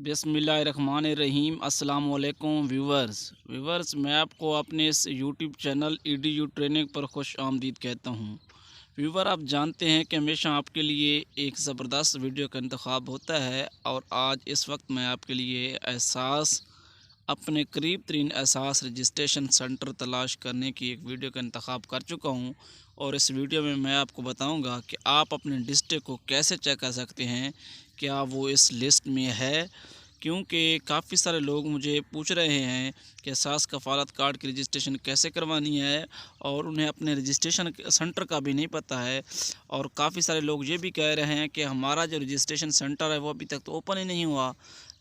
बिस्मिल्लाहिर्रहमानिर्रहीम। अस्सलाम वालेकुम व्यूवर्स, मैं आपको अपने इस यूट्यूब चैनल EDU ट्रेनिंग पर खुश आमदीद कहता हूँ। व्यूवर, आप जानते हैं कि हमेशा आपके लिए एक ज़बरदस्त वीडियो का इंतखाब होता है और आज इस वक्त मैं आपके लिए अपने करीब तरीन एहसास रजिस्ट्रेशन सेंटर तलाश करने की एक वीडियो का इंतखाब कर चुका हूँ। और इस वीडियो में मैं आपको बताऊंगा कि आप अपने डिस्ट्रिक्ट को कैसे चेक कर सकते हैं, क्या वो इस लिस्ट में है। क्योंकि काफ़ी सारे लोग मुझे पूछ रहे हैं कि एहसास कफ़ालत कार्ड की रजिस्ट्रेशन कैसे करवानी है और उन्हें अपने रजिस्ट्रेशन सेंटर का भी नहीं पता है। और काफ़ी सारे लोग ये भी कह रहे हैं कि हमारा जो रजिस्ट्रेशन सेंटर है वो अभी तक तो ओपन ही नहीं हुआ।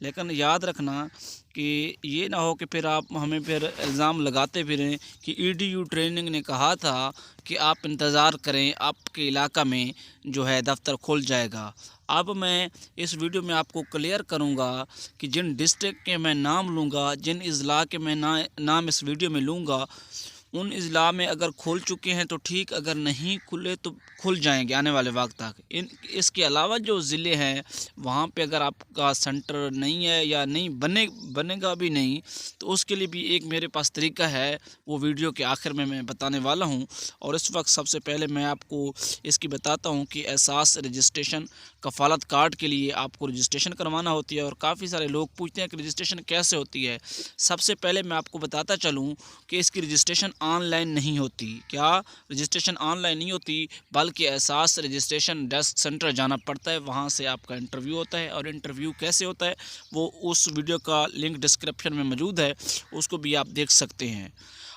लेकिन याद रखना कि ये ना हो कि फिर आप हमें फिर इल्ज़ाम लगाते फिरें कि EDU ट्रेनिंग ने कहा था कि आप इंतज़ार करें, आपके इलाका में जो है दफ्तर खुल जाएगा। अब मैं इस वीडियो में आपको क्लियर करूंगा कि जिन डिस्ट्रिक्ट के मैं नाम लूँगा, जिन अज़ला के मैं नाम इस वीडियो में लूँगा, उन अज़ला में अगर खुल चुके हैं तो ठीक, अगर नहीं खुले तो खुल जाएंगे आने वाले वक्त तक। इसके अलावा जो ज़िले हैं वहाँ पे अगर आपका सेंटर नहीं है या नहीं बनेगा भी नहीं, तो उसके लिए भी एक मेरे पास तरीका है, वो वीडियो के आखिर में मैं बताने वाला हूँ। और इस वक्त सबसे पहले मैं आपको इसकी बताता हूँ कि एहसास रजिस्ट्रेशन कफ़ालत कार्ड के लिए आपको रजिस्ट्रेशन करवाना होती है। और काफ़ी सारे लोग पूछते हैं कि रजिस्ट्रेशन कैसे होती है। सबसे पहले मैं आपको बताता चलूँ कि इसकी रजिस्ट्रेशन ऑनलाइन नहीं होती। क्या रजिस्ट्रेशन ऑनलाइन नहीं होती, बल्कि एहसास रजिस्ट्रेशन डेस्क सेंटर जाना पड़ता है। वहाँ से आपका इंटरव्यू होता है। और इंटरव्यू कैसे होता है वो उस वीडियो का लिंक डिस्क्रिप्शन में मौजूद है, उसको भी आप देख सकते हैं।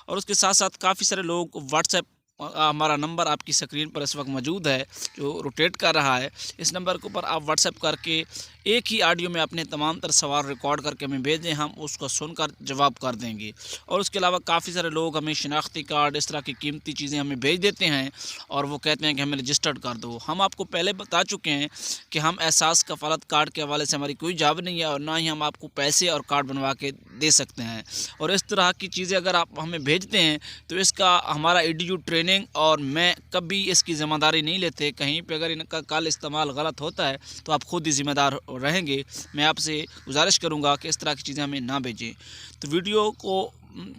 और उसके साथ साथ काफ़ी सारे लोग व्हाट्सएप, हमारा नंबर आपकी स्क्रीन पर इस वक्त मौजूद है जो रोटेट कर रहा है, इस नंबर के ऊपर आप व्हाट्सएप करके एक ही ऑडियो में अपने तमाम तर सवाल रिकॉर्ड करके हमें भेज दें, हम उसको सुनकर जवाब कर देंगे। और उसके अलावा काफ़ी सारे लोग हमें शनाख्ती कार्ड, इस तरह की कीमती चीज़ें हमें भेज देते हैं और वो कहते हैं कि हमें रजिस्टर्ड कर दो। हम आपको पहले बता चुके हैं कि हम एहसास कफ़ालत कार्ड के हवाले से हमारी कोई जॉब नहीं है और ना ही हम आपको पैसे और कार्ड बनवा के दे सकते हैं। और इस तरह की चीज़ें अगर आप हमें भेजते हैं तो इसका हमारा EDU ट्रेनिंग और मैं कभी इसकी ज़िम्मेदारी नहीं लेते। कहीं पे अगर इनका कल इस्तेमाल गलत होता है तो आप खुद ही ज़िम्मेदार रहेंगे। मैं आपसे गुजारिश करूंगा कि इस तरह की चीज़ें हमें ना भेजें। तो वीडियो को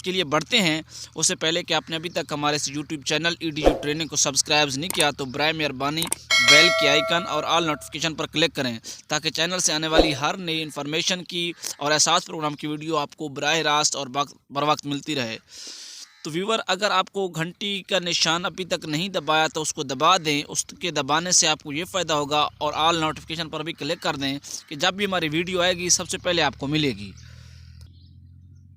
के लिए बढ़ते हैं। उससे पहले कि आपने अभी तक हमारे इस यूट्यूब चैनल EDU ट्रेनिंग को सब्सक्राइब नहीं किया तो बराए मेहरबानी बेल के आइकन और ऑल नोटिफिकेशन पर क्लिक करें, ताकि चैनल से आने वाली हर नई इन्फॉर्मेशन की और एहसास प्रोग्राम की वीडियो आपको बराह रास्त और बर वक्त मिलती रहे। तो व्यूवर, अगर आपको घंटी का निशान अभी तक नहीं दबाया तो उसको दबा दें। उसके दबाने से आपको ये फ़ायदा होगा। और ऑल नोटिफिकेशन पर भी क्लिक कर दें कि जब भी हमारी वीडियो आएगी सबसे पहले आपको मिलेगी।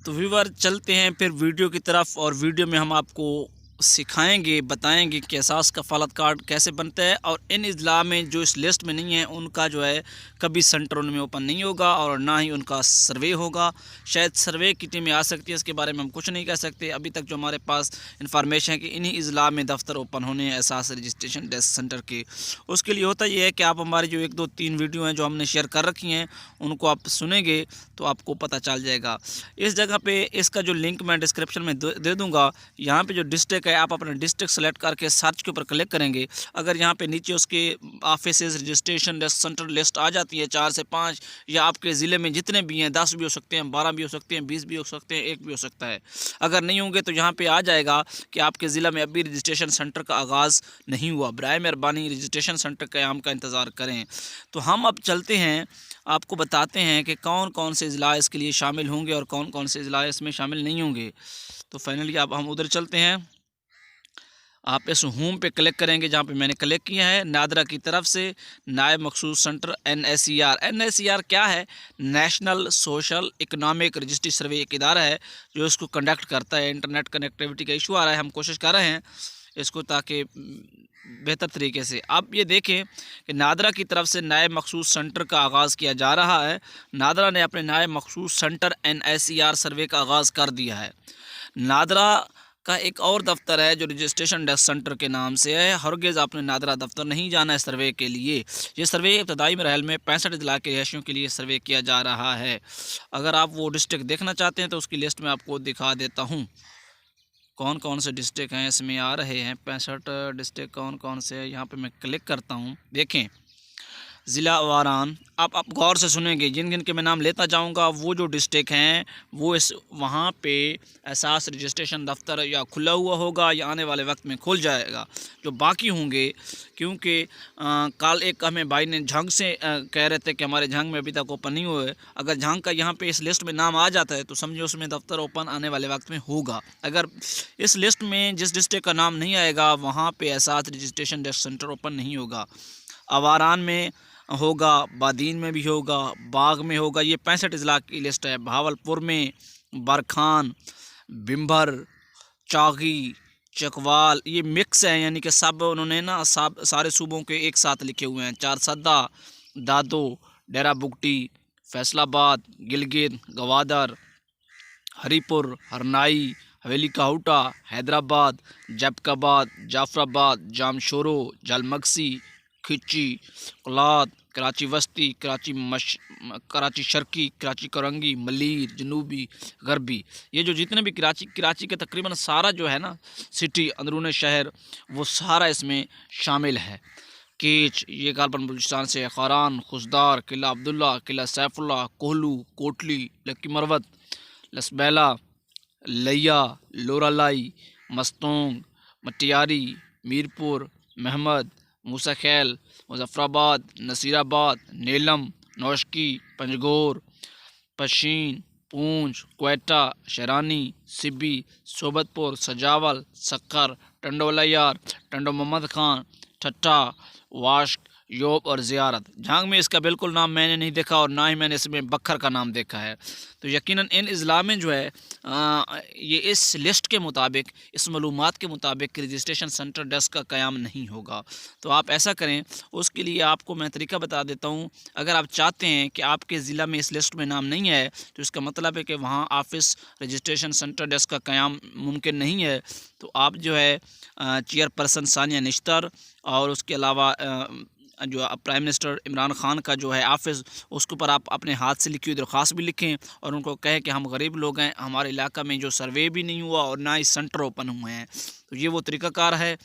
तो व्यूवर, चलते हैं फिर वीडियो की तरफ। और वीडियो में हम आपको सिखाएंगे, बताएंगे कि एहसास कफ़ालत कार्ड कैसे बनता है। और इन अज़ला में जो इस लिस्ट में नहीं है उनका जो है कभी सेंटर उनमें ओपन नहीं होगा और ना ही उनका सर्वे होगा। शायद सर्वे की टीमें आ सकती है, इसके बारे में हम कुछ नहीं कह सकते। अभी तक जो हमारे पास इन्फॉर्मेशन है कि इन्हीं अज़ला में दफ्तर ओपन होने हैं एहसास रजिस्ट्रेशन डेस्क सेंटर के। उसके लिए होता यह है कि आप हमारी जो 1 2 3 वीडियो हैं जो हमने शेयर कर रखी हैं उनको आप सुनेंगे तो आपको पता चल जाएगा। इस जगह पे इसका जो लिंक मैं डिस्क्रिप्शन में दे दूँगा। यहाँ पे जो डिस्ट्रिक्ट है, आप अपना डिस्ट्रिक्ट सेलेक्ट करके सर्च के ऊपर क्लिक करेंगे। अगर यहाँ पे नीचे उसके offices registration desk centre list आ जाती है 4 से 5, या आपके ज़िले में जितने भी हैं 10 भी हो सकते हैं, 12 भी हो सकते हैं, 20 भी हो सकते हैं, 1 भी हो सकता है। अगर नहीं होंगे तो यहाँ पे आ जाएगा कि आपके ज़िला में अभी रजिस्ट्रेशन सेंटर का आगाज़ नहीं हुआ। बराए मेहरबानी रजिस्ट्रेशन सेंटर क़याम का इंतज़ार करें। तो हम अब चलते हैं, आपको बताते हैं कि कौन कौन से अज़ला इसके लिए शामिल होंगे और कौन कौन से अज़ला इसमें शामिल नहीं होंगे। तो फाइनली अब हम उधर चलते हैं। आप इस होम पे क्लिक करेंगे जहाँ पे मैंने क्लिक किया है। नादरा की तरफ से नायब मखसूस सेंटर NSER क्या है? नेशनल सोशल इकनॉमिक रजिस्ट्री सर्वे एक इदारा है जो इसको कंडक्ट करता है। इंटरनेट कनेक्टिविटी का इशू आ रहा है, हम कोशिश कर रहे हैं इसको ताकि बेहतर तरीके से। आप ये देखें कि नादरा की तरफ से नायब मखसूस सेंटर का आगाज़ किया जा रहा है। नादरा ने अपने नायब मखसूस सेंटर NSER सर्वे का आगाज़ कर दिया है। नादरा का एक और दफ्तर है जो रजिस्ट्रेशन डेस्क सेंटर के नाम से है। हरगिज़ आपने नादरा दफ्तर नहीं जाना है सर्वे के लिए। ये सर्वे इब्तदाई मरहल में 65 अज़ला के रहायशियों के लिए सर्वे किया जा रहा है। अगर आप वो डिस्ट्रिक्ट देखना चाहते हैं तो उसकी लिस्ट में आपको दिखा देता हूँ कौन कौन से डिस्ट्रिक्ट हैं इसमें आ रहे हैं। 65 डिस्ट्रिक्ट कौन कौन से हैं, यहाँ पे मैं क्लिक करता हूँ। देखें, ज़िला वारान, आप गौर से सुनेंगे, जिन जिन के मैं नाम लेता जाऊंगा वो जो डिस्ट्रिक्ट हैं वो वहाँ पे एहसास रजिस्ट्रेशन दफ्तर या खुला हुआ होगा या आने वाले वक्त में खुल जाएगा। जो बाकी होंगे, क्योंकि कल एक हमें भाई ने झंग से कह रहे थे कि हमारे झंग में अभी तक ओपन नहीं हुए। अगर झंग का यहाँ पे इस लिस्ट में नाम आ जाता है तो समझो उसमें दफ्तर ओपन आने वाले वक्त में होगा। अगर इस लिस्ट में जिस डिस्ट्रिक्ट का नाम नहीं आएगा वहाँ पे एहसास रजिस्ट्रेशन डेस्क सेंटर ओपन नहीं होगा। आवारान में होगा, बादीन में भी होगा, बाग में होगा। ये 65 अजला की लिस्ट है। भावलपुर में, बरखान, बिम्बर, चागी, चकवाल, ये मिक्स है, यानी कि सब उन्होंने ना सब सारे सूबों के एक साथ लिखे हुए हैं। चारसदा, दादो, डेरा बुगटी, फैसलाबाद, गिलगित, गवादर, हरीपुर, हरनाई, हवेली काहुटा, हैदराबाद, जैबकाबाद, जाफराबाद, जामशोरो, जलमगसी, खिची, कुलात, कराची वस्ती, कराची शर्की, कराची करंगी, मलीर, जनूबी, गरबी। ये जो जितने भी कराची के तकरीबन सारा जो है ना सिटी, अंदरून शहर, वो सारा इसमें शामिल है। केच, ये गालबन बलूचिस्तान से, खारान, खुशदार, किला अब्दुल्ला, किला सैफुल्ला, कोहलू, कोटली, लक्की मरवत, लसबैला, लिया, लोरालाई, मस्तोंग, मटियारी, मीरपुर, महमद, मूसा खैल, मुजफ्फराबाद, नसीराबाद, नेलम, नौशकी, पंजगोर, पशीन, पूंछ, क्वेटा, शरानी, सिब्बी, सोबतपुर, सजावल, सक्कर, टंडोलायार, टंडो मोहम्मद खान, ठट्टा, वाश्क, योब और ज़ियारत। झांग में इसका बिल्कुल नाम मैंने नहीं देखा और ना ही मैंने इसमें बखर का नाम देखा है। तो यकीनन इन अज़ला में जो है ये इस लिस्ट के मुताबिक, इस मालूमात के मुताबिक रजिस्ट्रेशन सेंटर डेस्क का क़याम नहीं होगा। तो आप ऐसा करें, उसके लिए आपको मैं तरीका बता देता हूँ। अगर आप चाहते हैं कि आपके ज़िला में इस लिस्ट में नाम नहीं है तो इसका मतलब है कि वहाँ ऑफ़िस रजिस्ट्रेशन सेंटर डेस्क का क़याम मुमकिन नहीं है। तो आप जो है चेयरपर्सन सानिया निश्तर और उसके अलावा जो प्राइम मिनिस्टर इमरान खान का जो है ऑफ़िस, उसके ऊपर आप अपने हाथ से लिखी हुई दरख्वास्त भी लिखें और उनको कहें कि हम गरीब लोग हैं, हमारे इलाका में जो सर्वे भी नहीं हुआ और ना ही सेंटर ओपन हुए हैं। तो ये वो तरीक़ाकार है।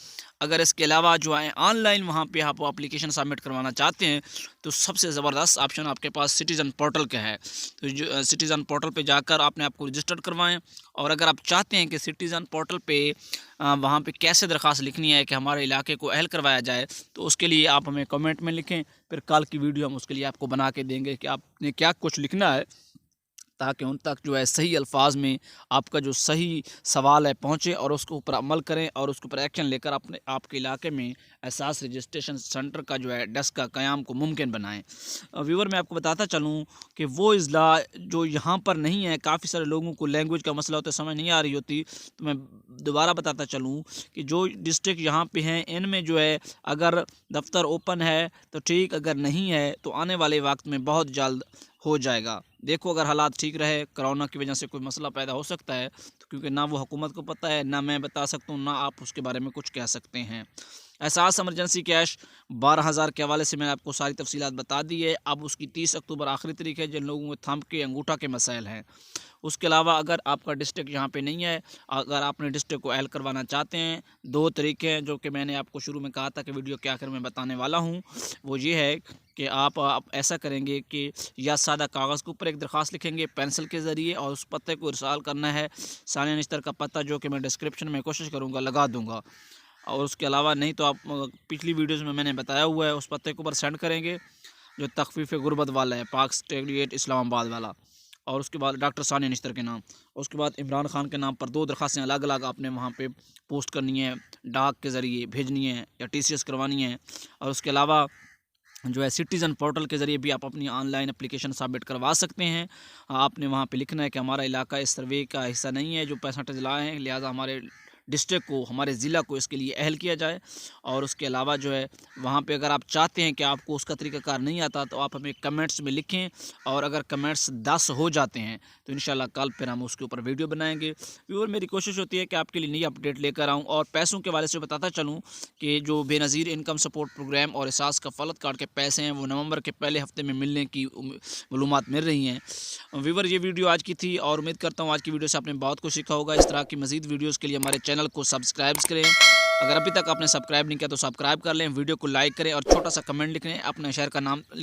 अगर इसके अलावा जो है ऑनलाइन वहाँ पे आप एप्लीकेशन सबमिट करवाना चाहते हैं तो सबसे ज़बरदस्त ऑप्शन आपके पास सिटीज़न पोर्टल का है। तो जो सिटीज़न पोर्टल पे जाकर आपने आपको रजिस्टर करवाएं। और अगर आप चाहते हैं कि सिटीज़न पोर्टल पे वहाँ पे कैसे दरख्वास्त लिखनी है कि हमारे इलाके को अहल करवाया जाए, तो उसके लिए आप हमें कमेंट में लिखें। फिर कल की वीडियो हम उसके लिए आपको बना के देंगे कि आपने क्या कुछ लिखना है, ताकि उन तक जो है सही अल्फाज में आपका जो सही सवाल है पहुँचे और उसके ऊपर अमल करें और उसके ऊपर एक्शन लेकर अपने आपके इलाके में एहसास रजिस्ट्रेशन सेंटर का जो है डेस्क का क़याम को मुमकिन बनाएं। व्यूवर, मैं आपको बताता चलूँ कि वो अज़ला जो यहाँ पर नहीं है, काफ़ी सारे लोगों को लैंग्वेज का मसला होता है, समझ नहीं आ रही होती, तो मैं दोबारा बताता चलूँ कि जो डिस्ट्रिक्ट यहाँ पे हैं इनमें जो है अगर दफ्तर ओपन है तो ठीक, अगर नहीं है तो आने वाले वक्त में बहुत जल्द हो जाएगा। देखो, अगर हालात ठीक रहे, कोरोना की वजह से कोई मसला पैदा हो सकता है तो क्योंकि ना वो हुकूमत को पता है, ना मैं बता सकता हूँ, ना आप उसके बारे में कुछ कह सकते हैं। एहसास एमरजेंसी कैश 12,000 के हवाले से मैंने आपको सारी तफसीलात बता दी है। अब उसकी 30 अक्टूबर आखिरी तारीख है जिन लोगों में थंब के अंगूठा के मसाइल हैं। उसके अलावा अगर आपका डिस्ट्रिक्ट यहाँ पे नहीं है, अगर आपने डिस्ट्रिक्ट को अहल करवाना चाहते हैं, 2 तरीके हैं जो कि मैंने आपको शुरू में कहा था कि वीडियो के आखिर में बताने वाला हूँ। वो ये है कि आप ऐसा करेंगे कि या सादा कागज़ के ऊपर एक दरख्वास्त लिखेंगे पेंसिल के ज़रिए और उस पत्ते को इरसाल करना है। सानिया निश्तर का पता जो कि मैं डिस्क्रिप्शन में कोशिश करूँगा लगा दूँगा। और उसके अलावा नहीं तो आप पिछली वीडियोज़ में मैंने बताया हुआ है, उस पत्ते के ऊपर सेंड करेंगे जो तखफीफ़ गुर्बत वाला है, पाक स्टेट इस्लामाबाद वाला। और उसके बाद डॉक्टर सानिया निश्तर के नाम, उसके बाद इमरान खान के नाम पर 2 दरख्वास्तें अलग अलग आपने वहाँ पे पोस्ट करनी है, डाक के ज़रिए भेजनी है या TCS करवानी है। और उसके अलावा जो है सिटीज़न पोर्टल के ज़रिए भी आप अपनी ऑनलाइन एप्लीकेशन सबमिट करवा सकते हैं। आपने वहाँ पे लिखना है कि हमारा इलाका इस सर्वे का हिस्सा नहीं है जो 65 अजला हैं, लिहाजा हमारे डिस्ट्रिक्ट को, हमारे ज़िला को इसके लिए अहल किया जाए। और उसके अलावा जो है वहाँ पे अगर आप चाहते हैं कि आपको उसका तरीक़ाकार नहीं आता तो आप हमें कमेंट्स में लिखें, और अगर कमेंट्स 10 हो जाते हैं तो इंशाल्लाह कल फिर हम उसके ऊपर वीडियो बनाएंगे। व्यूअर, मेरी कोशिश होती है कि आपके लिए नई अपडेट लेकर आऊँ। और पैसों के वाले से बताता चलूँ कि जो बेनज़ीर इनकम सपोर्ट प्रोग्राम और एहसास कफ़ालत कार्ड के पैसे हैं वो नवंबर के पहले हफ्ते में मिलने की मालूमात मिल रही हैं। व्यूअर, ये वीडियो आज की थी और उम्मीद करता हूँ आज की वीडियो से आपने बहुत कुछ सीखा होगा। इस तरह की मज़ीद वीडियोज़ के लिए हमारे चैनल को सब्सक्राइब करें। अगर अभी तक आपने सब्सक्राइब नहीं किया तो सब्सक्राइब कर लें, वीडियो को लाइक करें और छोटा सा कमेंट लिख लें, अपने शहर का नाम लिख